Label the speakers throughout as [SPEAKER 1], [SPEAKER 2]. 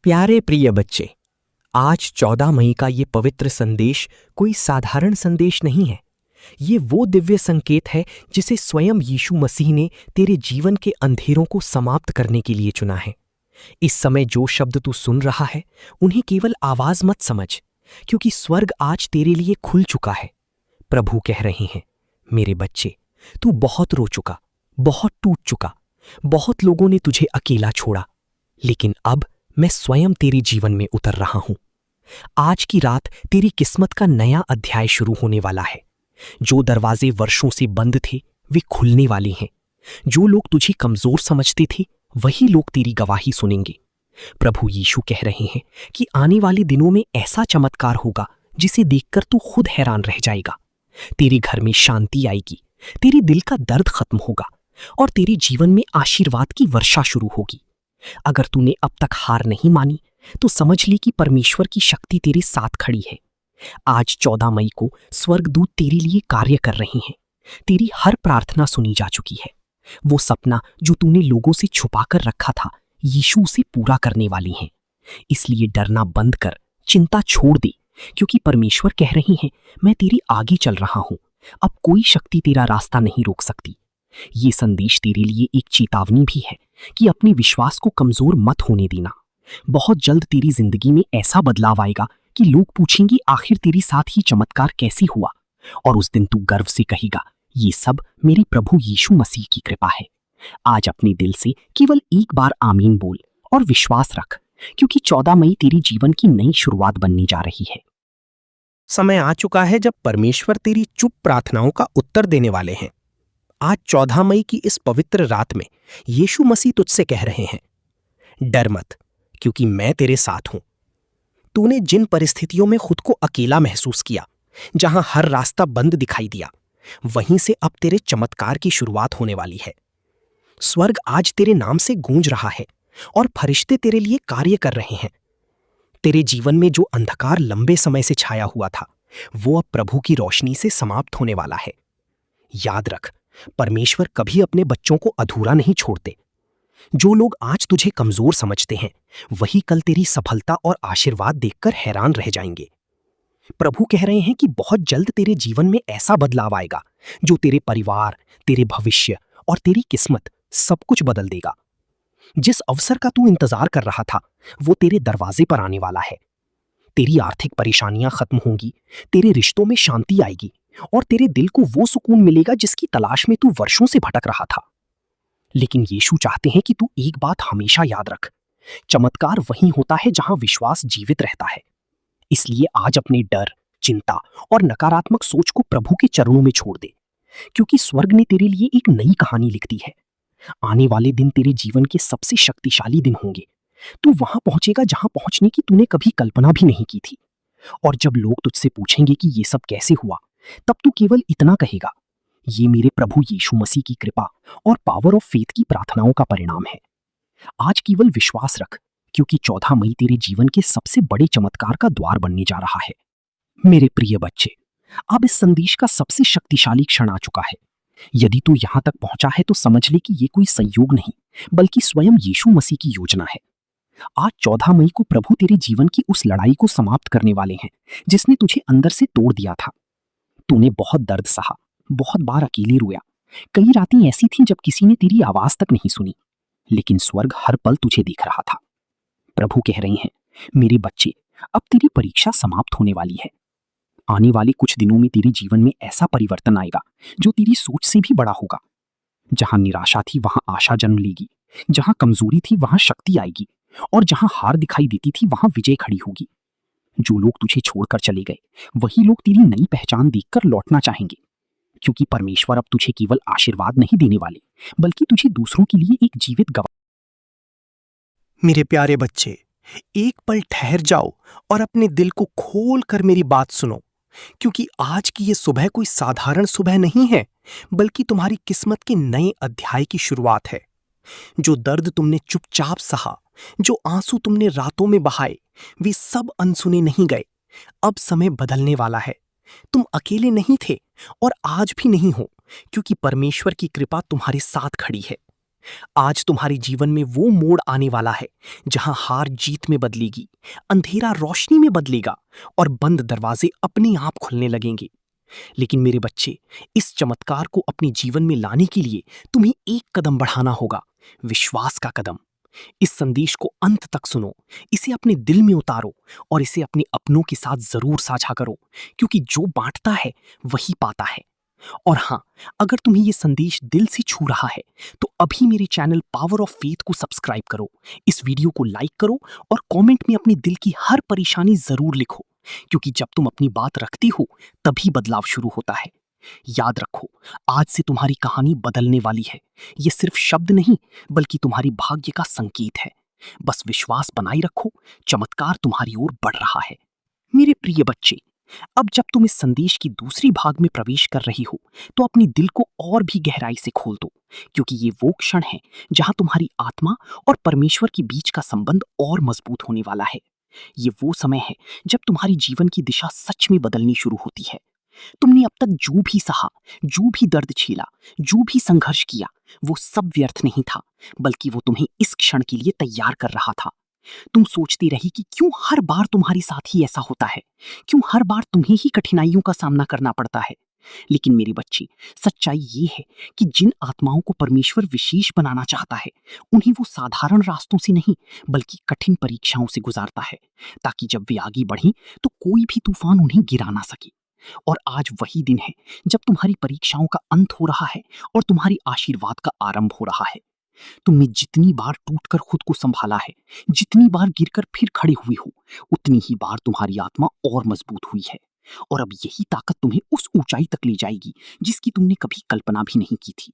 [SPEAKER 1] प्यारे प्रिय बच्चे, आज 14 मई का ये पवित्र संदेश कोई साधारण संदेश नहीं है। ये वो दिव्य संकेत है जिसे स्वयं यीशु मसीह ने तेरे जीवन के अंधेरों को समाप्त करने के लिए चुना है। इस समय जो शब्द तू सुन रहा है, उन्हें केवल आवाज मत समझ, क्योंकि स्वर्ग आज तेरे लिए खुल चुका है। प्रभु कह रहे हैं, मेरे बच्चे, तू बहुत रो चुका, बहुत टूट चुका, बहुत लोगों ने तुझे अकेला छोड़ा, लेकिन अब मैं स्वयं तेरे जीवन में उतर रहा हूं। आज की रात तेरी किस्मत का नया अध्याय शुरू होने वाला है। जो दरवाजे वर्षों से बंद थे, वे खुलने वाले हैं। जो लोग तुझे कमजोर समझते थे, वही लोग तेरी गवाही सुनेंगे। प्रभु यीशु कह रहे हैं कि आने वाले दिनों में ऐसा चमत्कार होगा जिसे देखकर तू खुद हैरान रह जाएगा। तेरे घर में शांति आएगी, तेरे दिल का दर्द खत्म होगा और तेरे जीवन में आशीर्वाद की वर्षा शुरू होगी। अगर तूने अब तक हार नहीं मानी, तो समझ ली कि परमेश्वर की शक्ति तेरे साथ खड़ी है। आज 14 मई को स्वर्गदूत तेरे लिए कार्य कर रहे हैं। तेरी हर प्रार्थना सुनी जा चुकी है। वो सपना जो तूने लोगों से छुपा कर रखा था, यीशु उसे पूरा करने वाली है। इसलिए डरना बंद कर, चिंता छोड़ दे, क्योंकि परमेश्वर कह रहे हैं, मैं तेरे आगे चल रहा हूं। अब कोई शक्ति तेरा रास्ता नहीं रोक सकती। ये संदेश तेरे लिए एक चेतावनी भी है कि अपने विश्वास को कमजोर मत होने देना। बहुत जल्द तेरी जिंदगी में ऐसा बदलाव आएगा कि लोग पूछेंगे, आखिर तेरे साथ ही चमत्कार कैसे हुआ? और उस दिन तू गर्व से कहेगा, ये सब मेरे प्रभु यीशु मसीह की कृपा है। आज अपने दिल से केवल एक बार आमीन बोल और विश्वास रख, क्योंकि 14 मई तेरी जीवन की नई शुरुआत बनने जा रही है।
[SPEAKER 2] समय आ चुका है जब परमेश्वर तेरी चुप प्रार्थनाओं का उत्तर देने वाले हैं। आज 14 मई की इस पवित्र रात में यीशु मसीह तुझसे कह रहे हैं, डर मत, क्योंकि मैं तेरे साथ हूं। तूने जिन परिस्थितियों में खुद को अकेला महसूस किया, जहां हर रास्ता बंद दिखाई दिया, वहीं से अब तेरे चमत्कार की शुरुआत होने वाली है। स्वर्ग आज तेरे नाम से गूंज रहा है और फरिश्ते तेरे लिए कार्य कर रहे हैं। तेरे जीवन में जो अंधकार लंबे समय से छाया हुआ था, वो अब प्रभु की रोशनी से समाप्त होने वाला है। याद रख, परमेश्वर कभी अपने बच्चों को अधूरा नहीं छोड़ते। जो लोग आज तुझे कमजोर समझते हैं, वही कल तेरी सफलता और आशीर्वाद देखकर हैरान रह जाएंगे। प्रभु कह रहे हैं कि बहुत जल्द तेरे जीवन में ऐसा बदलाव आएगा जो तेरे परिवार, तेरे भविष्य और तेरी किस्मत सब कुछ बदल देगा। जिस अवसर का तू इंतजार कर रहा था, वो तेरे दरवाजे पर आने वाला है। तेरी आर्थिक परेशानियां खत्म होंगी, तेरे रिश्तों में शांति आएगी और तेरे दिल को वो सुकून मिलेगा जिसकी तलाश में तू वर्षों से भटक रहा था। लेकिन यीशु चाहते हैं कि तू एक बात हमेशा याद रख, चमत्कार वहीं होता है जहां विश्वास जीवित रहता है। इसलिए आज अपने डर, चिंता और नकारात्मक सोच को प्रभु के चरणों में छोड़ दे, क्योंकि स्वर्ग ने तेरे लिए एक नई कहानी लिख दी है। आने वाले दिन तेरे जीवन के सबसे शक्तिशाली दिन होंगे। तू वहां पहुंचेगा जहां पहुंचने की तूने कभी कल्पना भी नहीं की थी। और जब लोग तुझसे पूछेंगे कि ये सब कैसे हुआ, तब तू केवल इतना कहेगा, ये मेरे प्रभु यीशु मसीह की कृपा और पावर ऑफ फेथ की प्रार्थनाओं का परिणाम है। आज केवल विश्वास रख, क्योंकि 14 मई तेरे जीवन के सबसे बड़े चमत्कार का द्वार बनने जा रहा है। मेरे प्रिय बच्चे, अब इस संदेश का सबसे शक्तिशाली क्षण आ चुका है। यदि तू यहां तक पहुंचा है तो समझ ले कि ये कोई संयोग नहीं, बल्कि स्वयं यीशु मसीह की योजना है। आज 14 मई को प्रभु तेरे जीवन की उस लड़ाई को समाप्त करने वाले हैं जिसने तुझे अंदर से तोड़ दिया था। तूने बहुत दर्द सहा, बहुत बार अकेले रोया। कई रातें ऐसी थीं जब किसी ने तेरी आवाज तक नहीं सुनी, लेकिन स्वर्ग हर पल तुझे देख रहा था। प्रभु कह रहे हैं, मेरे बच्चे, अब तेरी परीक्षा समाप्त होने वाली है। आने वाले कुछ दिनों में तेरे जीवन में ऐसा परिवर्तन आएगा जो तेरी सोच से भी बड़ा होगा। जहां निराशा थी वहां आशा जन्म लेगी, जहां कमजोरी थी वहां शक्ति आएगी और जहां हार दिखाई देती थी वहां विजय खड़ी होगी। जो लोग तुझे छोड़कर चले गए, वही लोग तेरी नई पहचान देखकर लौटना चाहेंगे, क्योंकि परमेश्वर अब तुझे केवल आशीर्वाद नहीं देने वाले, बल्कि तुझे दूसरों के लिए एक जीवित गवाह। मेरे प्यारे बच्चे, एक पल ठहर जाओ और अपने दिल को खोल कर मेरी बात सुनो, क्योंकि आज की ये सुबह कोई साधारण सुबह नहीं है, बल्कि तुम्हारी किस्मत के नए अध्याय की शुरुआत है। जो दर्द तुमने चुपचाप सहा, जो आंसू तुमने रातों में बहाए, वे सब अनसुने नहीं गए। अब समय बदलने वाला है। तुम अकेले नहीं थे और आज भी नहीं हो, क्योंकि परमेश्वर की कृपा तुम्हारे साथ खड़ी है। आज तुम्हारे जीवन में वो मोड़ आने वाला है जहां हार जीत में बदलेगी, अंधेरा रोशनी में बदलेगा और बंद दरवाजे अपने आप खुलने लगेंगे। लेकिन मेरे बच्चे, इस चमत्कार को अपने जीवन में लाने के लिए तुम्हें एक कदम बढ़ाना होगा, विश्वास का कदम। इस संदेश को अंत तक सुनो, इसे अपने दिल में उतारो और इसे अपने अपनों के साथ जरूर साझा करो, क्योंकि जो बांटता है वही पाता है। और हाँ, अगर तुम्हें ये संदेश दिल से छू रहा है तो अभी मेरे चैनल पावर ऑफ फेथ को सब्सक्राइब करो, इस वीडियो को लाइक करो और कमेंट में अपने दिल की हर परेशानी जरूर लिखो, क्योंकि जब तुम अपनी बात रखती हो तभी बदलाव शुरू होता है। याद रखो, आज से तुम्हारी कहानी बदलने वाली है। ये सिर्फ शब्द नहीं, बल्कि तुम्हारी भाग्य का संकेत है। बस विश्वास बनाए रखो, चमत्कार तुम्हारी ओर बढ़ रहा है। मेरे प्रिय बच्चे, अब जब तुम इस संदेश की दूसरी भाग में प्रवेश कर रही हो तो अपने दिल को और भी गहराई से खोल दो, क्योंकि ये वो क्षण है जहां तुम्हारी आत्मा और परमेश्वर के बीच का संबंध और मजबूत होने वाला है। ये वो समय है जब तुम्हारी जीवन की दिशा सच में बदलनी शुरू होती है। तुमने अब तक जो भी सहा, जो भी दर्द झेला, जो भी संघर्ष किया, वो सब व्यर्थ नहीं था, बल्कि वो तुम्हें इस क्षण के लिए तैयार कर रहा था। तुम सोचती रही कि क्यों हर बार तुम्हारे साथ ही ऐसा होता है, क्यों हर बार तुम्हें ही कठिनाइयों का सामना करना पड़ता है। लेकिन मेरे बच्चे, सच्चाई ये है कि जिन आत्माओं को परमेश्वर विशेष बनाना चाहता है, उन्हें वो साधारण रास्तों से नहीं, बल्कि कठिन परीक्षाओं से गुजारता है, ताकि जब वे आगे बढ़ें तो कोई भी तूफान उन्हें गिरा ना सके। और आज वही दिन है जब तुम्हारी परीक्षाओं का अंत हो रहा है और तुम्हारी आशीर्वाद का आरंभ हो रहा है। तुमने जितनी बार टूटकर खुद को संभाला है, जितनी बार गिरकर फिर खड़े हुए हो, उतनी ही बार तुम्हारी आत्मा और मजबूत हुई है। और अब यही ताकत तुम्हें उस ऊंचाई तक ले जाएगी जिसकी तुमने कभी कल्पना भी नहीं की थी।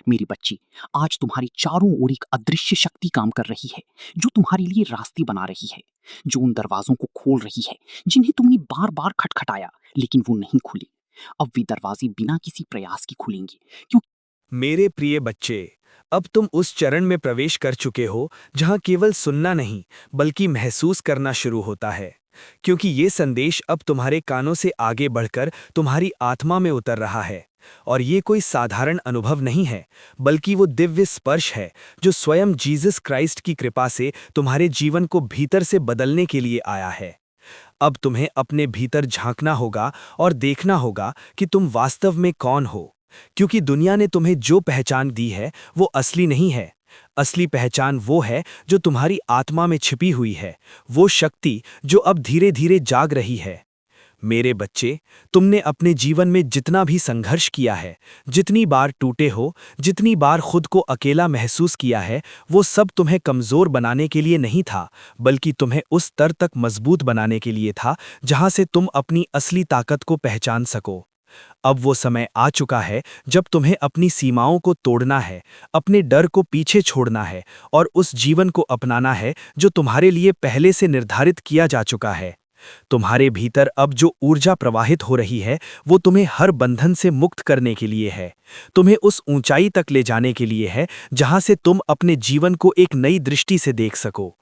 [SPEAKER 2] मेरे बच्चे, आज तुम्हारे चारों ओर एक अदृश्य शक्ति काम कर रही है, जो तुम्हारे लिए रास्ते बना रही है, जो उन दरवाजों को खोल रही है जिन्हें तुमने बार बार खटखटाया लेकिन वो नहीं खुले। अब वे दरवाजे बिना किसी प्रयास के खुलेंगे, क्योंकि
[SPEAKER 3] मेरे प्रिय बच्चे, अब तुम उस चरण में प्रवेश कर चुके हो जहां केवल सुनना नहीं बल्कि महसूस करना शुरू होता है, क्योंकि ये संदेश अब तुम्हारे कानों से आगे बढ़कर तुम्हारी आत्मा में उतर रहा है। और ये कोई साधारण अनुभव नहीं है, बल्कि वो दिव्य स्पर्श है जो स्वयं जीसस क्राइस्ट की कृपा से तुम्हारे जीवन को भीतर से बदलने के लिए आया है। अब तुम्हें अपने भीतर झांकना होगा और देखना होगा कि तुम वास्तव में कौन हो, क्योंकि दुनिया ने तुम्हें जो पहचान दी है वो असली नहीं है। असली पहचान वो है जो तुम्हारी आत्मा में छिपी हुई है, वो शक्ति जो अब धीरे धीरे जाग रही है। मेरे बच्चे, तुमने अपने जीवन में जितना भी संघर्ष किया है, जितनी बार टूटे हो, जितनी बार खुद को अकेला महसूस किया है, वो सब तुम्हें कमज़ोर बनाने के लिए नहीं था, बल्कि तुम्हें उस स्तर तक मजबूत बनाने के लिए था जहां से तुम अपनी असली ताकत को पहचान सको। अब वो समय आ चुका है जब तुम्हें अपनी सीमाओं को तोड़ना है, अपने डर को पीछे छोड़ना है और उस जीवन को अपनाना है जो तुम्हारे लिए पहले से निर्धारित किया जा चुका है। तुम्हारे भीतर अब जो ऊर्जा प्रवाहित हो रही है वो तुम्हें हर बंधन से मुक्त करने के लिए है, तुम्हें उस ऊंचाई तक ले जाने के लिए है जहां से तुम अपने जीवन को एक नई दृष्टि से देख सको।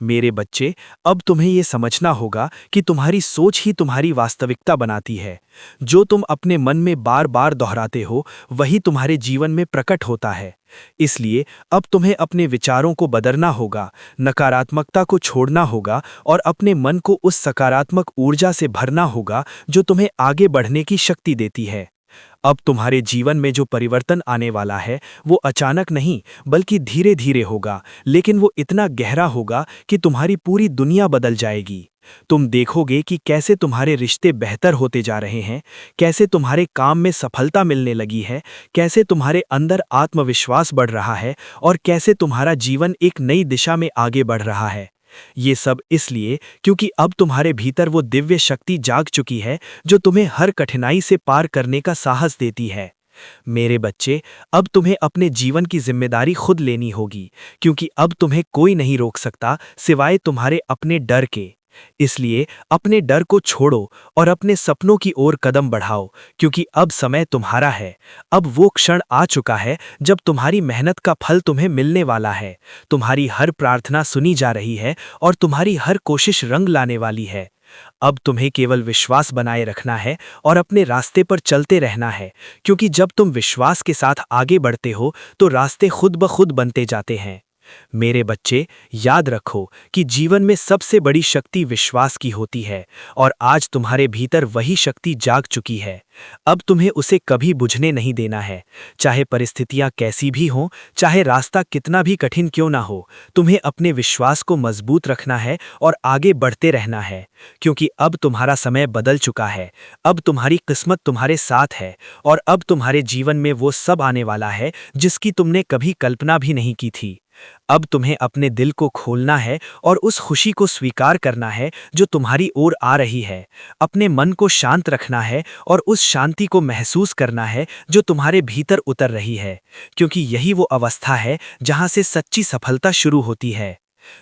[SPEAKER 3] मेरे बच्चे, अब तुम्हें ये समझना होगा कि तुम्हारी सोच ही तुम्हारी वास्तविकता बनाती है। जो तुम अपने मन में बार बार दोहराते हो वही तुम्हारे जीवन में प्रकट होता है। इसलिए अब तुम्हें अपने विचारों को बदलना होगा, नकारात्मकता को छोड़ना होगा और अपने मन को उस सकारात्मक ऊर्जा से भरना होगा जो तुम्हें आगे बढ़ने की शक्ति देती है। अब तुम्हारे जीवन में जो परिवर्तन आने वाला है वो अचानक नहीं बल्कि धीरे धीरे होगा, लेकिन वो इतना गहरा होगा कि तुम्हारी पूरी दुनिया बदल जाएगी। तुम देखोगे कि कैसे तुम्हारे रिश्ते बेहतर होते जा रहे हैं, कैसे तुम्हारे काम में सफलता मिलने लगी है, कैसे तुम्हारे अंदर आत्मविश्वास बढ़ रहा है और कैसे तुम्हारा जीवन एक नई दिशा में आगे बढ़ रहा है। ये सब इसलिए क्योंकि अब तुम्हारे भीतर वो दिव्य शक्ति जाग चुकी है जो तुम्हें हर कठिनाई से पार करने का साहस देती है। मेरे बच्चे, अब तुम्हें अपने जीवन की जिम्मेदारी खुद लेनी होगी, क्योंकि अब तुम्हें कोई नहीं रोक सकता सिवाय तुम्हारे अपने डर के। इसलिए अपने डर को छोड़ो और अपने सपनों की ओर कदम बढ़ाओ, क्योंकि अब समय तुम्हारा है। अब वो क्षण आ चुका है जब तुम्हारी मेहनत का फल तुम्हें मिलने वाला है। तुम्हारी हर प्रार्थना सुनी जा रही है और तुम्हारी हर कोशिश रंग लाने वाली है। अब तुम्हें केवल विश्वास बनाए रखना है और अपने रास्ते पर चलते रहना है, क्योंकि जब तुम विश्वास के साथ आगे बढ़ते हो तो रास्ते खुद ब खुद बनते जाते हैं। मेरे बच्चे, याद रखो कि जीवन में सबसे बड़ी शक्ति विश्वास की होती है और आज तुम्हारे भीतर वही शक्ति जाग चुकी है। अब तुम्हें उसे कभी बुझने नहीं देना है। चाहे परिस्थितियां कैसी भी हों, चाहे रास्ता कितना भी कठिन क्यों ना हो, तुम्हें अपने विश्वास को मजबूत रखना है और आगे बढ़ते रहना है, क्योंकि अब तुम्हारा समय बदल चुका है। अब तुम्हारी किस्मत तुम्हारे साथ है और अब तुम्हारे जीवन में वो सब आने वाला है जिसकी तुमने कभी कल्पना भी नहीं की थी। अब तुम्हें अपने दिल को खोलना है और उस खुशी को स्वीकार करना है जो तुम्हारी ओर आ रही है। अपने मन को शांत रखना है और उस शांति को महसूस करना है जो तुम्हारे भीतर उतर रही है, क्योंकि यही वो अवस्था है जहां से सच्ची सफलता शुरू होती है।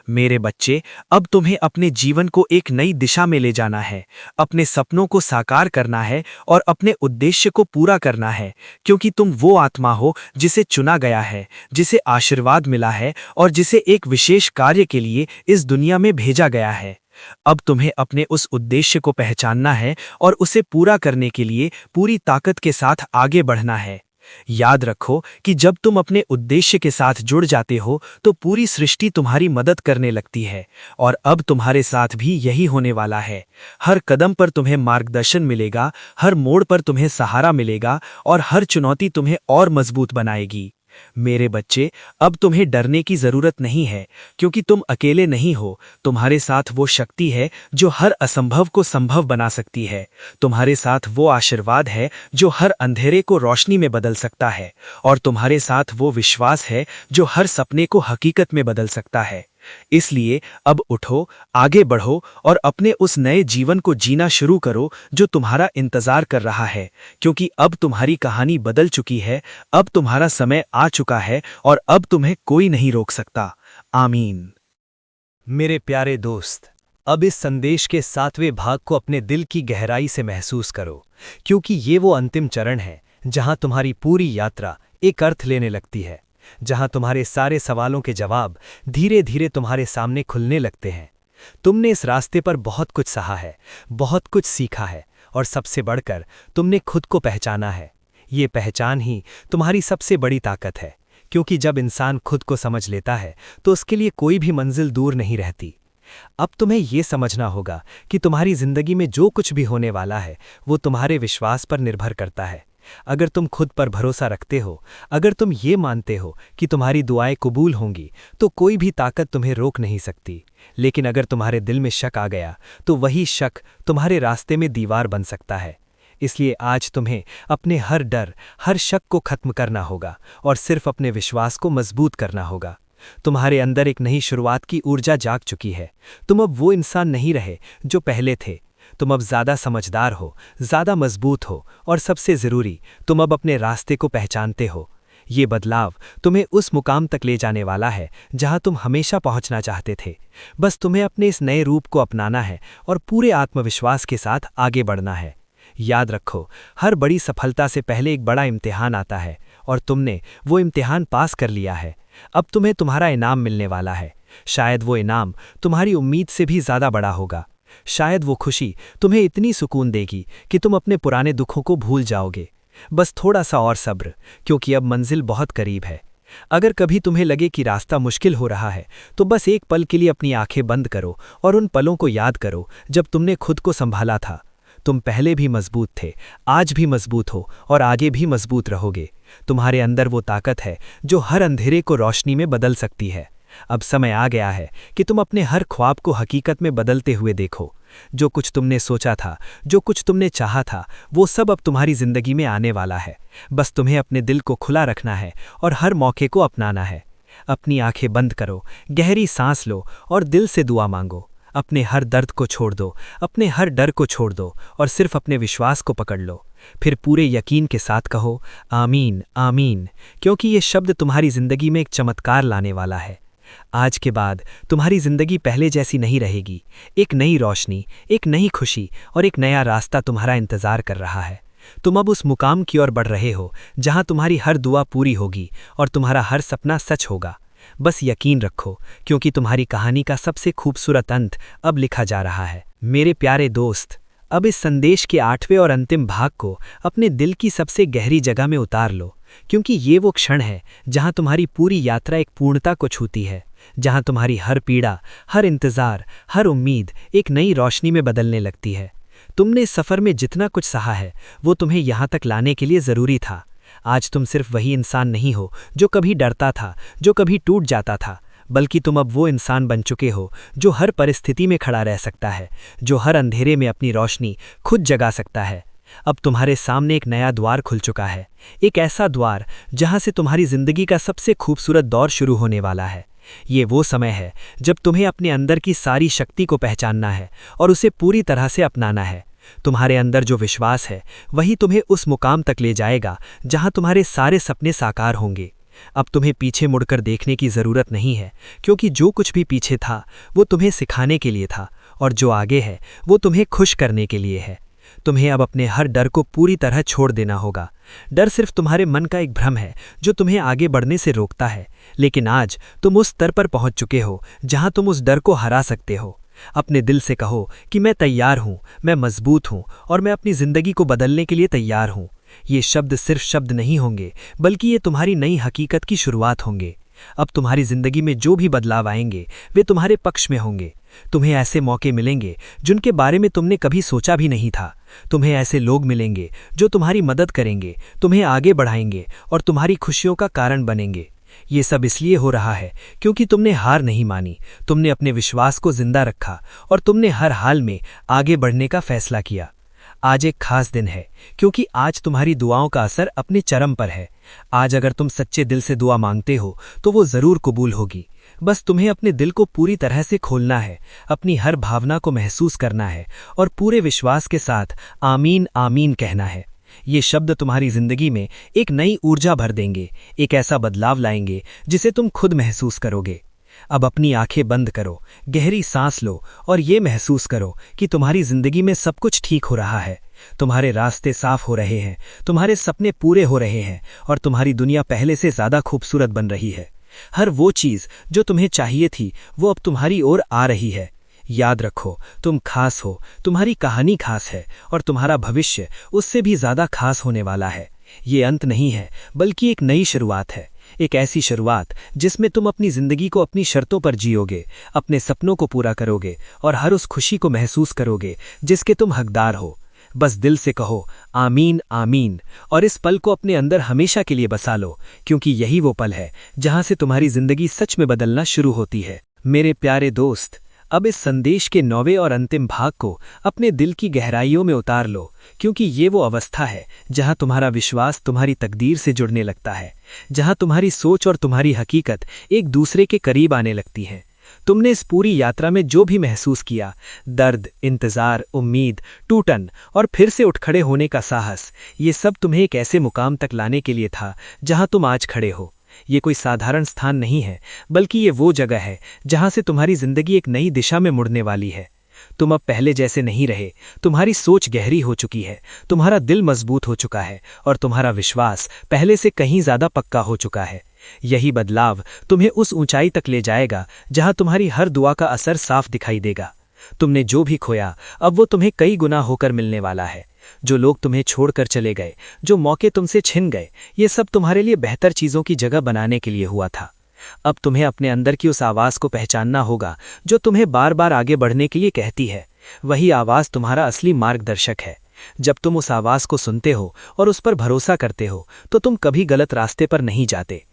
[SPEAKER 3] मेरे बच्चे, अब तुम्हें अपने जीवन को एक नई दिशा में ले जाना है, अपने सपनों को साकार करना है और अपने उद्देश्य को पूरा करना है, क्योंकि तुम वो आत्मा हो जिसे चुना गया है, जिसे आशीर्वाद मिला है और जिसे एक विशेष कार्य के लिए इस दुनिया में भेजा गया है। अब तुम्हें अपने उस उद्देश्य को पहचानना है और उसे पूरा करने के लिए पूरी ताकत के साथ आगे बढ़ना है। याद रखो कि जब तुम अपने उद्देश्य के साथ जुड़ जाते हो तो पूरी सृष्टि तुम्हारी मदद करने लगती है और अब तुम्हारे साथ भी यही होने वाला है। हर कदम पर तुम्हें मार्गदर्शन मिलेगा, हर मोड़ पर तुम्हें सहारा मिलेगा और हर चुनौती तुम्हें और मजबूत बनाएगी। मेरे बच्चे, अब तुम्हें डरने की जरूरत नहीं है, क्योंकि तुम अकेले नहीं हो। तुम्हारे साथ वो शक्ति है जो हर असंभव को संभव बना सकती है। तुम्हारे साथ वो आशीर्वाद है जो हर अंधेरे को रोशनी में बदल सकता है और तुम्हारे साथ वो विश्वास है जो हर सपने को हकीकत में बदल सकता है। इसलिए अब उठो, आगे बढ़ो और अपने उस नए जीवन को जीना शुरू करो जो तुम्हारा इंतजार कर रहा है, क्योंकि अब तुम्हारी कहानी बदल चुकी है। अब तुम्हारा समय आ चुका है और अब तुम्हें कोई नहीं रोक सकता। आमीन।
[SPEAKER 4] मेरे प्यारे दोस्त, अब इस संदेश के 7वें भाग को अपने दिल की गहराई से महसूस करो, क्योंकि ये वो अंतिम चरण है जहां तुम्हारी पूरी यात्रा एक अर्थ लेने लगती है, जहां तुम्हारे सारे सवालों के जवाब धीरे धीरे तुम्हारे सामने खुलने लगते हैं। तुमने इस रास्ते पर बहुत कुछ सहा है, बहुत कुछ सीखा है और सबसे बढ़कर तुमने खुद को पहचाना है। ये पहचान ही तुम्हारी सबसे बड़ी ताकत है, क्योंकि जब इंसान खुद को समझ लेता है तो उसके लिए कोई भी मंजिल दूर नहीं रहती। अब तुम्हें ये समझना होगा कि तुम्हारी जिंदगी में जो कुछ भी होने वाला है वो तुम्हारे विश्वास पर निर्भर करता है। अगर तुम खुद पर भरोसा रखते हो, अगर तुम ये मानते हो कि तुम्हारी दुआएं कबूल होंगी, तो कोई भी ताकत तुम्हें रोक नहीं सकती। लेकिन अगर तुम्हारे दिल में शक आ गया तो वही शक तुम्हारे रास्ते में दीवार बन सकता है। इसलिए आज तुम्हें अपने हर डर, हर शक को खत्म करना होगा और सिर्फ अपने विश्वास को मजबूत करना होगा। तुम्हारे अंदर एक नई शुरुआत की ऊर्जा जाग चुकी है। तुम अब वो इंसान नहीं रहे जो पहले थे। तुम अब ज़्यादा समझदार हो, ज़्यादा मजबूत हो और सबसे ज़रूरी, तुम अब अपने रास्ते को पहचानते हो। ये बदलाव तुम्हें उस मुकाम तक ले जाने वाला है जहां तुम हमेशा पहुंचना चाहते थे। बस तुम्हें अपने इस नए रूप को अपनाना है और पूरे आत्मविश्वास के साथ आगे बढ़ना है। याद रखो, हर बड़ी सफलता से पहले एक बड़ा इम्तिहान आता है और तुमने वो इम्तिहान पास कर लिया है। अब तुम्हें तुम्हारा इनाम मिलने वाला है। शायद वो इनाम तुम्हारी उम्मीद से भी ज़्यादा बड़ा होगा। शायद वो खुशी तुम्हें इतनी सुकून देगी कि तुम अपने पुराने दुखों को भूल जाओगे। बस थोड़ा सा और सब्र, क्योंकि अब मंजिल बहुत करीब है। अगर कभी तुम्हें लगे कि रास्ता मुश्किल हो रहा है, तो बस एक पल के लिए अपनी आंखें बंद करो और उन पलों को याद करो जब तुमने खुद को संभाला था। तुम पहले भी मजबूत थे, आज भी मजबूत हो और आगे भी मजबूत रहोगे। तुम्हारे अंदर वो ताकत है जो हर अंधेरे को रोशनी में बदल सकती है। अब समय आ गया है कि तुम अपने हर ख्वाब को हकीकत में बदलते हुए देखो। जो कुछ तुमने सोचा था, जो कुछ तुमने चाहा था, वो सब अब तुम्हारी जिंदगी में आने वाला है। बस तुम्हें अपने दिल को खुला रखना है और हर मौके को अपनाना है। अपनी आंखें बंद करो, गहरी सांस लो और दिल से दुआ मांगो। अपने हर दर्द को छोड़ दो, अपने हर डर को छोड़ दो और सिर्फ अपने विश्वास को पकड़ लो। फिर पूरे यकीन के साथ कहो, आमीन आमीन, क्योंकि ये शब्द तुम्हारी जिंदगी में एक चमत्कार लाने वाला है। आज के बाद तुम्हारी जिंदगी पहले जैसी नहीं रहेगी। एक नई रोशनी, एक नई खुशी और एक नया रास्ता तुम्हारा इंतजार कर रहा है। तुम अब उस मुकाम की ओर बढ़ रहे हो जहां तुम्हारी हर दुआ पूरी होगी और तुम्हारा हर सपना सच होगा। बस यकीन रखो, क्योंकि तुम्हारी कहानी का सबसे खूबसूरत अंत अब लिखा जा रहा है। मेरे प्यारे दोस्त, अब इस संदेश के 8वें और अंतिम भाग को अपने दिल की सबसे गहरी जगह में उतार लो, क्योंकि ये वो क्षण है जहां तुम्हारी पूरी यात्रा एक पूर्णता को छूती है, जहां तुम्हारी हर पीड़ा, हर इंतजार, हर उम्मीद एक नई रोशनी में बदलने लगती है। तुमने इस सफ़र में जितना कुछ सहा है वो तुम्हें यहाँ तक लाने के लिए ज़रूरी था। आज तुम सिर्फ वही इंसान नहीं हो जो कभी डरता था, जो कभी टूट जाता था, बल्कि तुम अब वो इंसान बन चुके हो जो हर परिस्थिति में खड़ा रह सकता है, जो हर अंधेरे में अपनी रोशनी खुद जगा सकता है। अब तुम्हारे सामने एक नया द्वार खुल चुका है, एक ऐसा द्वार जहां से तुम्हारी जिंदगी का सबसे खूबसूरत दौर शुरू होने वाला है। ये वो समय है जब तुम्हें अपने अंदर की सारी शक्ति को पहचानना है और उसे पूरी तरह से अपनाना है। तुम्हारे अंदर जो विश्वास है वही तुम्हें उस मुकाम तक ले जाएगा जहां तुम्हारे सारे सपने साकार होंगे। अब तुम्हें पीछे मुड़कर देखने की ज़रूरत नहीं है, क्योंकि जो कुछ भी पीछे था वो तुम्हें सिखाने के लिए था, और जो आगे है वो तुम्हें खुश करने के लिए है। तुम्हें अब अपने हर डर को पूरी तरह छोड़ देना होगा। डर सिर्फ तुम्हारे मन का एक भ्रम है जो तुम्हें आगे बढ़ने से रोकता है, लेकिन आज तुम उस स्तर पर पहुंच चुके हो जहां तुम उस डर को हरा सकते हो। अपने दिल से कहो कि मैं तैयार हूं, मैं मजबूत हूं और मैं अपनी जिंदगी को बदलने के लिए तैयार हूं। ये शब्द सिर्फ शब्द नहीं होंगे, बल्कि ये तुम्हारी नई हकीकत की शुरुआत होंगे। अब तुम्हारी जिंदगी में जो भी बदलाव आएंगे वे तुम्हारे पक्ष में होंगे। तुम्हें ऐसे मौके मिलेंगे जिनके बारे में तुमने कभी सोचा भी नहीं था। तुम्हें ऐसे लोग मिलेंगे जो तुम्हारी मदद करेंगे, तुम्हें आगे बढ़ाएंगे और तुम्हारी खुशियों का कारण बनेंगे। ये सब इसलिए हो रहा है क्योंकि तुमने हार नहीं मानी, तुमने अपने विश्वास को जिंदा रखा और तुमने हर हाल में आगे बढ़ने का फैसला किया। आज एक खास दिन है क्योंकि आज तुम्हारी दुआओं का असर अपने चरम पर है। आज अगर तुम सच्चे दिल से दुआ मांगते हो तो वो जरूर कबूल होगी। बस तुम्हें अपने दिल को पूरी तरह से खोलना है, अपनी हर भावना को महसूस करना है और पूरे विश्वास के साथ आमीन आमीन कहना है। ये शब्द तुम्हारी जिंदगी में एक नई ऊर्जा भर देंगे, एक ऐसा बदलाव लाएंगे जिसे तुम खुद महसूस करोगे। अब अपनी आंखें बंद करो, गहरी सांस लो और ये महसूस करो कि तुम्हारी जिंदगी में सब कुछ ठीक हो रहा है। तुम्हारे रास्ते साफ हो रहे हैं, तुम्हारे सपने पूरे हो रहे हैं और तुम्हारी दुनिया पहले से ज्यादा खूबसूरत बन रही है। हर वो चीज जो तुम्हें चाहिए थी वो अब तुम्हारी ओर आ रही है। याद रखो, तुम खास हो, तुम्हारी कहानी खास है और तुम्हारा भविष्य उससे भी ज्यादा खास होने वाला है। ये अंत नहीं है, बल्कि एक नई शुरुआत है, एक ऐसी शुरुआत जिसमें तुम अपनी जिंदगी को अपनी शर्तों पर जियोगे, अपने सपनों को पूरा करोगे और हर उस खुशी को महसूस करोगे जिसके तुम हकदार हो। बस दिल से कहो आमीन आमीन और इस पल को अपने अंदर हमेशा के लिए बसा लो, क्योंकि यही वो पल है जहां से तुम्हारी जिंदगी सच में बदलना शुरू होती है। मेरे प्यारे दोस्त, अब इस संदेश के 9वें और अंतिम भाग को अपने दिल की गहराइयों में उतार लो, क्योंकि ये वो अवस्था है जहां तुम्हारा विश्वास तुम्हारी तकदीर से जुड़ने लगता है, जहां तुम्हारी सोच और तुम्हारी हकीकत एक दूसरे के करीब आने लगती हैं। तुमने इस पूरी यात्रा में जो भी महसूस किया, दर्द, इंतजार, उम्मीद, टूटन और फिर से उठ खड़े होने का साहस, ये सब तुम्हें एक ऐसे मुकाम तक लाने के लिए था जहां तुम आज खड़े हो। ये कोई साधारण स्थान नहीं है, बल्कि ये वो जगह है जहां से तुम्हारी जिंदगी एक नई दिशा में मुड़ने वाली है। तुम अब पहले जैसे नहीं रहे, तुम्हारी सोच गहरी हो चुकी है, तुम्हारा दिल मजबूत हो चुका है और तुम्हारा विश्वास पहले से कहीं ज्यादा पक्का हो चुका है। यही बदलाव तुम्हें उस ऊंचाई तक ले जाएगा जहां तुम्हारी हर दुआ का असर साफ दिखाई देगा। तुमने जो भी खोया अब वो तुम्हें कई गुना होकर मिलने वाला है। जो लोग तुम्हें छोड़कर चले गए, जो मौके तुमसे छिन गए, ये सब तुम्हारे लिए बेहतर चीजों की जगह बनाने के लिए हुआ था। अब तुम्हें अपने अंदर की उस आवाज को पहचानना होगा जो तुम्हें बार बार आगे बढ़ने के लिए कहती है। वही आवाज तुम्हारा असली मार्गदर्शक है। जब तुम उस आवाज को सुनते हो और उस पर भरोसा करते हो तो तुम कभी गलत रास्ते पर नहीं जाते।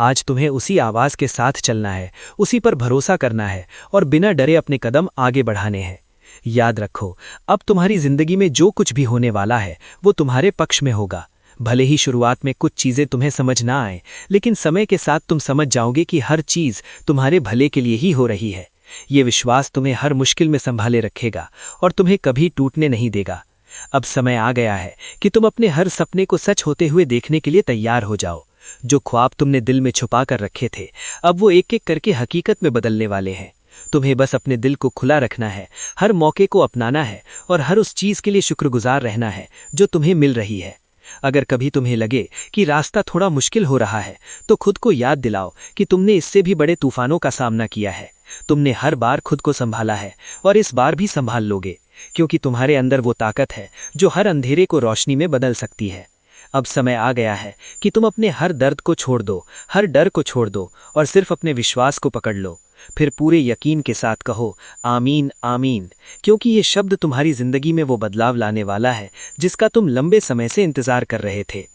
[SPEAKER 4] आज तुम्हें उसी आवाज के साथ चलना है, उसी पर भरोसा करना है और बिना डरे अपने कदम आगे बढ़ाने हैं। याद रखो, अब तुम्हारी जिंदगी में जो कुछ भी होने वाला है वो तुम्हारे पक्ष में होगा। भले ही शुरुआत में कुछ चीजें तुम्हें समझ ना आए, लेकिन समय के साथ तुम समझ जाओगे कि हर चीज तुम्हारे भले के लिए ही हो रही है। ये विश्वास तुम्हें हर मुश्किल में संभाले रखेगा और तुम्हें कभी टूटने नहीं देगा। अब समय आ गया है कि तुम अपने हर सपने को सच होते हुए देखने के लिए तैयार हो जाओ। जो ख्वाब तुमने दिल में छुपा कर रखे थे, अब वो एक एक करके हकीकत में बदलने वाले हैं। तुम्हें बस अपने दिल को खुला रखना है, हर मौके को अपनाना है और हर उस चीज के लिए शुक्रगुजार रहना है जो तुम्हें मिल रही है। अगर कभी तुम्हें लगे कि रास्ता थोड़ा मुश्किल हो रहा है तो खुद को याद दिलाओ कि तुमने इससे भी बड़े तूफानों का सामना किया है। तुमने हर बार खुद को संभाला है और इस बार भी संभाल लोगे, क्योंकि तुम्हारे अंदर वो ताकत है जो हर अंधेरे को रोशनी में बदल सकती है। अब समय आ गया है कि तुम अपने हर दर्द को छोड़ दो, हर डर को छोड़ दो और सिर्फ अपने विश्वास को पकड़ लो। फिर पूरे यकीन के साथ कहो आमीन आमीन, क्योंकि ये शब्द तुम्हारी जिंदगी में वो बदलाव लाने वाला है जिसका तुम लंबे समय से इंतजार कर रहे थे।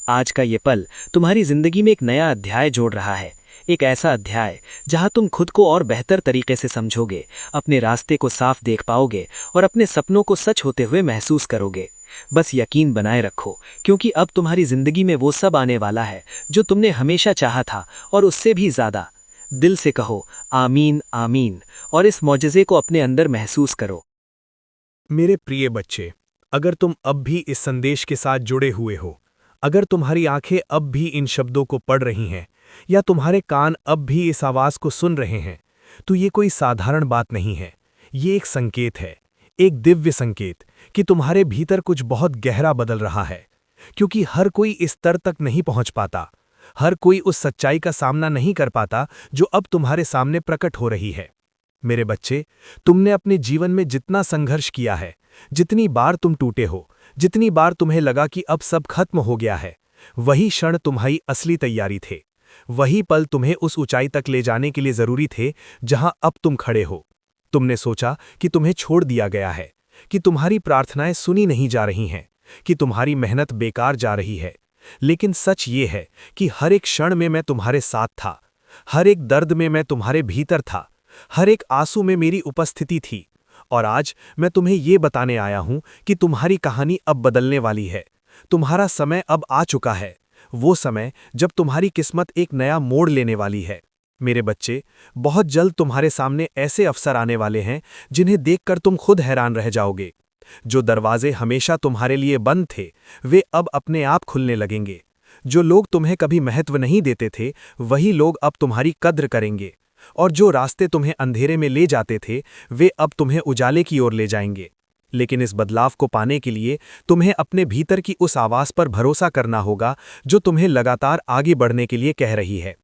[SPEAKER 4] आज का ये पल तुम्हारी जिंदगी में एक नया अध्याय जोड़ रहा है, एक ऐसा अध्याय जहां तुम खुद को और बेहतर तरीके से समझोगे, अपने रास्ते को साफ देख पाओगे और अपने सपनों को सच होते हुए महसूस करोगे। बस यकीन बनाए रखो, क्योंकि अब तुम्हारी जिंदगी में वो सब आने वाला है जो तुमने हमेशा चाहा था और उससे भी ज्यादा। दिल से कहो आमीन आमीन और इस मौजज़े को अपने अंदर महसूस करो।
[SPEAKER 3] मेरे प्रिय बच्चे, अगर तुम अब भी इस संदेश के साथ जुड़े हुए हो, अगर तुम्हारी आंखें अब भी इन शब्दों को पढ़ रही हैं या तुम्हारे कान अब भी इस आवाज को सुन रहे हैं, तो ये कोई साधारण बात नहीं है। ये एक संकेत है, एक दिव्य संकेत कि तुम्हारे भीतर कुछ बहुत गहरा बदल रहा है। क्योंकि हर कोई इस स्तर तक नहीं पहुंच पाता, हर कोई उस सच्चाई का सामना नहीं कर पाता जो अब तुम्हारे सामने प्रकट हो रही है। मेरे बच्चे, तुमने अपने जीवन में जितना संघर्ष किया है, जितनी बार तुम टूटे हो, जितनी बार तुम्हें लगा कि अब सब खत्म हो गया है, वही क्षण तुम्हारी असली तैयारी थे। वही पल तुम्हें उस ऊंचाई तक ले जाने के लिए जरूरी थे जहां अब तुम खड़े हो। तुमने सोचा कि तुम्हें छोड़ दिया गया है, कि तुम्हारी प्रार्थनाएं सुनी नहीं जा रही हैं, कि तुम्हारी मेहनत बेकार जा रही है। लेकिन सच ये है कि हर एक क्षण में मैं तुम्हारे साथ था, हर एक दर्द में मैं तुम्हारे भीतर था, हर एक आंसू में मेरी उपस्थिति थी। और आज मैं तुम्हें ये बताने आया हूं कि तुम्हारी कहानी अब बदलने वाली है। तुम्हारा समय अब आ चुका है, वो समय जब तुम्हारी किस्मत एक नया मोड़ लेने वाली है। मेरे बच्चे, बहुत जल्द तुम्हारे सामने ऐसे अवसर आने वाले हैं जिन्हें देखकर तुम खुद हैरान रह जाओगे। जो दरवाजे हमेशा तुम्हारे लिए बंद थे, वे अब अपने आप खुलने लगेंगे। जो लोग तुम्हें कभी महत्व नहीं देते थे, वही लोग अब तुम्हारी कद्र करेंगे। और जो रास्ते तुम्हें अंधेरे में ले जाते थे, वे अब तुम्हें उजाले की ओर ले जाएंगे। लेकिन इस बदलाव को पाने के लिए तुम्हें अपने भीतर की उस आवाज पर भरोसा करना होगा जो तुम्हें लगातार आगे बढ़ने के लिए कह रही है।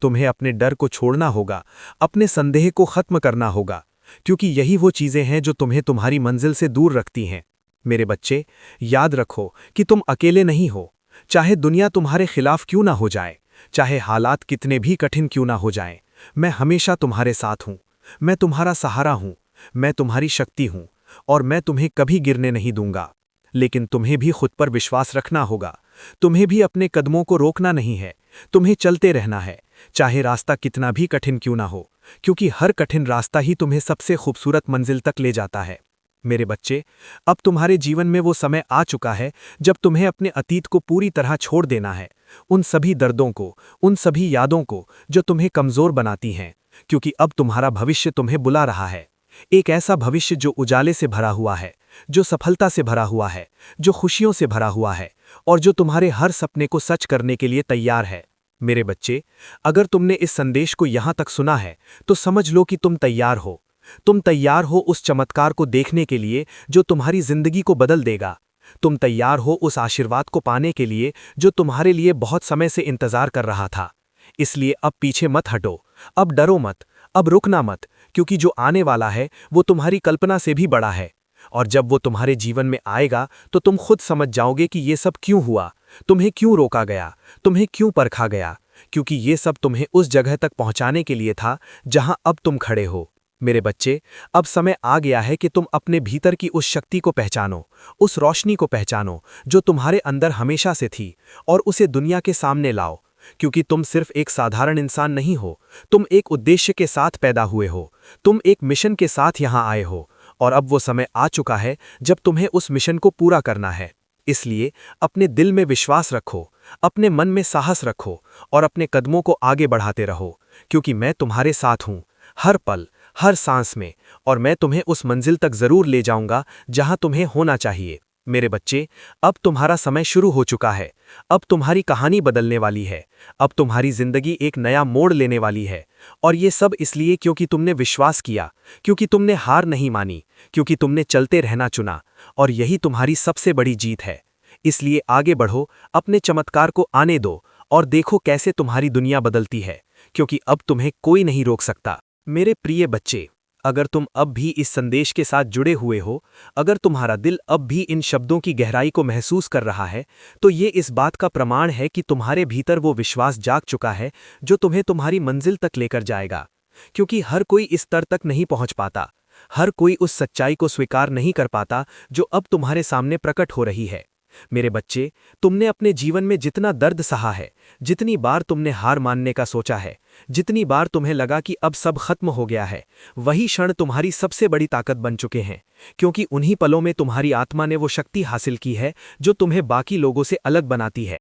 [SPEAKER 3] तुम्हें अपने डर को छोड़ना होगा, अपने संदेह को खत्म करना होगा, क्योंकि यही वो चीजें हैं जो तुम्हें तुम्हारी मंजिल से दूर रखती हैं। मेरे बच्चे, याद रखो कि तुम अकेले नहीं हो। चाहे दुनिया तुम्हारे खिलाफ क्यों ना हो जाए, चाहे हालात कितने भी कठिन क्यों ना हो जाएं, मैं हमेशा तुम्हारे साथ हूं। मैं तुम्हारा सहारा हूं, मैं तुम्हारी शक्ति हूं और मैं तुम्हें कभी गिरने नहीं दूंगा। लेकिन तुम्हें भी खुद पर विश्वास रखना होगा। तुम्हें भी अपने कदमों को रोकना नहीं है, तुम्हें चलते रहना है, चाहे रास्ता कितना भी कठिन क्यों ना हो, क्योंकि हर कठिन रास्ता ही तुम्हें सबसे खूबसूरत मंजिल तक ले जाता है। मेरे बच्चे, अब तुम्हारे जीवन में वो समय आ चुका है जब तुम्हें अपने अतीत को पूरी तरह छोड़ देना है, उन सभी दर्दों को, उन सभी यादों को जो तुम्हें कमजोर बनाती हैं, क्योंकि अब तुम्हारा भविष्य तुम्हें बुला रहा है। एक ऐसा भविष्य जो उजाले से भरा हुआ है, जो सफलता से भरा हुआ है, जो खुशियों से भरा हुआ है और जो तुम्हारे हर सपने को सच करने के लिए तैयार है। मेरे बच्चे, अगर तुमने इस संदेश को यहां तक सुना है तो समझ लो कि तुम तैयार हो। तुम तैयार हो उस चमत्कार को देखने के लिए जो तुम्हारी जिंदगी को बदल देगा। तुम तैयार हो उस आशीर्वाद को पाने के लिए जो तुम्हारे लिए बहुत समय से इंतजार कर रहा था। इसलिए अब पीछे मत हटो, अब डरो मत, अब रुकना मत, क्योंकि जो आने वाला है वो तुम्हारी कल्पना से भी बड़ा है। और जब वो तुम्हारे जीवन में आएगा तो तुम खुद समझ जाओगे कि ये सब क्यों हुआ, तुम्हें क्यों रोका गया, तुम्हें क्यों परखा गया, क्योंकि ये सब तुम्हें उस जगह तक पहुंचाने के लिए था जहां अब तुम खड़े हो। मेरे बच्चे, अब समय आ गया है कि तुम अपने भीतर की उस शक्ति को पहचानो, उस रोशनी को पहचानो जो तुम्हारे अंदर हमेशा से थी, और उसे दुनिया के सामने लाओ। क्योंकि तुम सिर्फ एक साधारण इंसान नहीं हो, तुम एक उद्देश्य के साथ पैदा हुए हो, तुम एक मिशन के साथ यहाँ आए हो, और अब वो समय आ चुका है जब तुम्हें उस मिशन को पूरा करना है। इसलिए अपने दिल में विश्वास रखो, अपने मन में साहस रखो और अपने कदमों को आगे बढ़ाते रहो, क्योंकि मैं तुम्हारे साथ हूँ, हर पल, हर सांस में, और मैं तुम्हें उस मंजिल तक जरूर ले जाऊंगा जहां तुम्हें होना चाहिए। मेरे बच्चे, अब तुम्हारा समय शुरू हो चुका है। अब तुम्हारी कहानी बदलने वाली है। अब तुम्हारी जिंदगी एक नया मोड़ लेने वाली है। और ये सब इसलिए क्योंकि तुमने विश्वास किया, क्योंकि तुमने हार नहीं मानी, क्योंकि तुमने चलते रहना चुना। और यही तुम्हारी सबसे बड़ी जीत है।
[SPEAKER 5] इसलिए आगे बढ़ो, अपने चमत्कार को आने दो और देखो कैसे तुम्हारी दुनिया बदलती है, क्योंकि अब तुम्हें कोई नहीं रोक सकता। मेरे प्रिय बच्चे, अगर तुम अब भी इस संदेश के साथ जुड़े हुए हो, अगर तुम्हारा दिल अब भी इन शब्दों की गहराई को महसूस कर रहा है, तो ये इस बात का प्रमाण है कि तुम्हारे भीतर वो विश्वास जाग चुका है जो तुम्हें तुम्हारी मंजिल तक लेकर जाएगा। क्योंकि हर कोई इस स्तर तक नहीं पहुंच पाता, हर कोई उस सच्चाई को स्वीकार नहीं कर पाता जो अब तुम्हारे सामने प्रकट हो रही है। मेरे बच्चे, तुमने अपने जीवन में जितना दर्द सहा है, जितनी बार तुमने हार मानने का सोचा है, जितनी बार तुम्हें लगा कि अब सब खत्म हो गया है, वही क्षण तुम्हारी सबसे बड़ी ताकत बन चुके हैं। क्योंकि उन्हीं पलों में तुम्हारी आत्मा ने वो शक्ति हासिल की है जो तुम्हें बाकी लोगों से अलग बनाती है।